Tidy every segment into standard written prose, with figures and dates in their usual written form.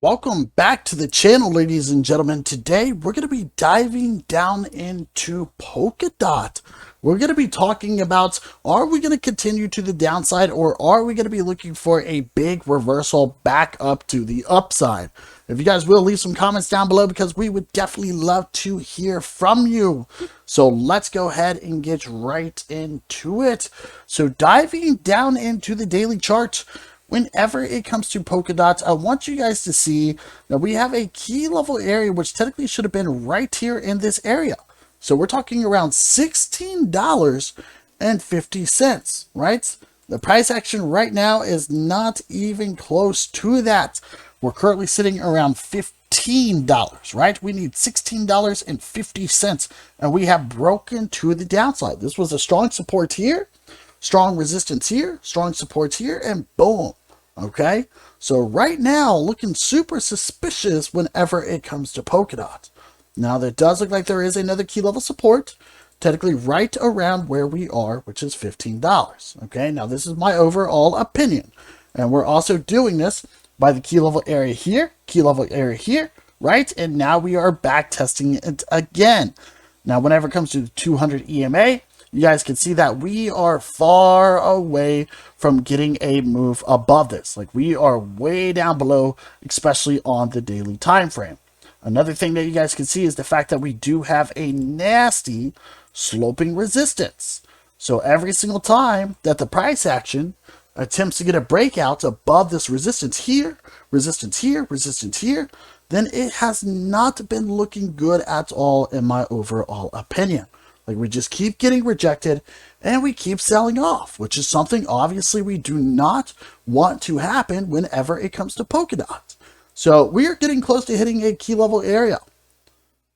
Welcome back to the channel, ladies and gentlemen. Today, we're going to be diving down into Polkadot. We're going to be talking about, are we going to continue to the downside, or are we going to be looking for a big reversal back up to the upside? If you guys will, leave some comments down below because we would definitely love to hear from you. So let's go ahead and get right into it. So diving down into the daily chart, whenever it comes to Polkadot, I want you guys to see that we have a key level area which technically should have been right here in this area. So we're talking around $16.50, right? The price action right now is not even close to that. We're currently sitting around $15, right? We need $16.50, and we have broken to the downside. This was a strong support here, strong resistance here, strong supports here, and boom. Okay, so right now looking super suspicious whenever it comes to Polkadot. Now that does look like there is another key level support, technically right around where we are, which is $15. Okay, now this is my overall opinion, and we're also doing this by the key level area here, right? And now we are back testing it again. Now whenever it comes to the 200 EMA, you guys can see that we are far away from getting a move above this. Like, we are way down below, especially on the daily time frame. Another thing that you guys can see is the fact that we do have a nasty sloping resistance. So every single time that the price action attempts to get a breakout above this resistance here, then it has not been looking good at all in my overall opinion. Like, we just keep getting rejected and we keep selling off, which is something obviously we do not want to happen whenever it comes to Polkadot. So we are getting close to hitting a key level area.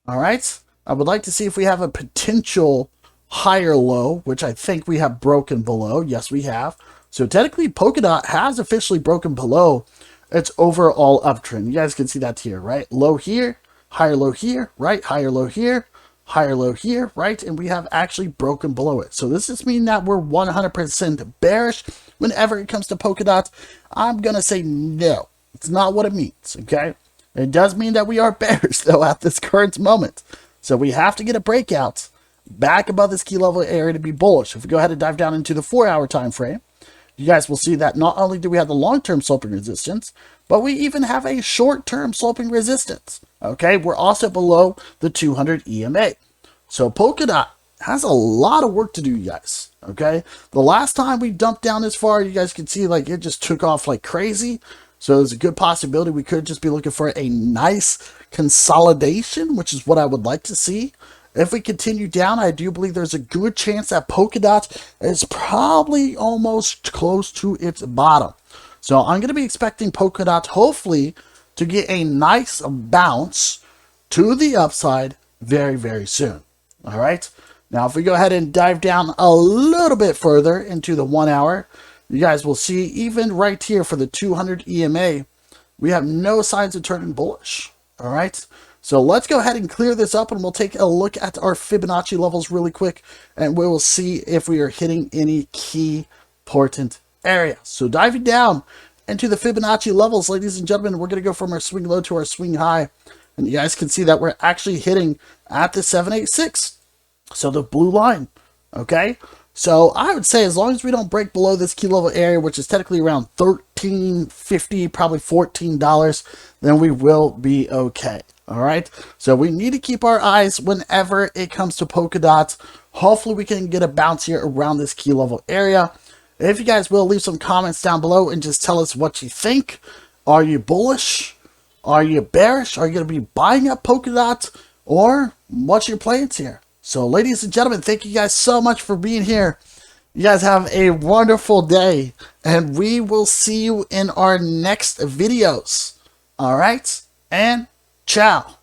All right. I would like to see if we have a potential higher low, which I think we have broken below. Yes, we have. So technically Polkadot has officially broken below its overall uptrend. You guys can see that here, right? Low here, higher low here, right? Higher low here, higher low here, right? And we have actually broken below it. So this just means that we're 100% bearish whenever it comes to Polkadot. I'm going to say no. It's not what it means, okay? It does mean that we are bearish, though, at this current moment. So we have to get a breakout back above this key level area to be bullish. If we go ahead and dive down into the 4-hour time frame, you guys will see that not only do we have the long-term sloping resistance, but we even have a short-term sloping resistance. Okay, we're also below the 200 EMA. So Polkadot has a lot of work to do, you guys. Okay, the last time we dumped down this far, you guys can see like it just took off like crazy. So there's a good possibility we could just be looking for a nice consolidation, which is what I would like to see. If we continue down, I do believe there's a good chance that Polkadot is probably almost close to its bottom. So I'm going to be expecting Polkadot, hopefully, to get a nice bounce to the upside very, very soon. All right. Now, if we go ahead and dive down a little bit further into the 1 hour, you guys will see even right here for the 200 EMA, we have no signs of turning bullish. All right. So let's go ahead and clear this up, and we'll take a look at our Fibonacci levels really quick, and we will see if we are hitting any key important area. So diving down into the Fibonacci levels, ladies and gentlemen, we're going to go from our swing low to our swing high, and you guys can see that we're actually hitting at the 786. So the blue line. Okay. So I would say as long as we don't break below this key level area, which is technically around $13.50, probably $14, then we will be okay. All right, so we need to keep our eyes whenever it comes to Polkadot. Hopefully we can get a bounce here around this key level area. If you guys will, leave some comments down below and just tell us what you think. Are you bullish? Are you bearish? Are you going to be buying up Polkadot? Or what's your plans here? So ladies and gentlemen, thank you guys so much for being here. You guys have a wonderful day, and we will see you in our next videos. All right, and ciao.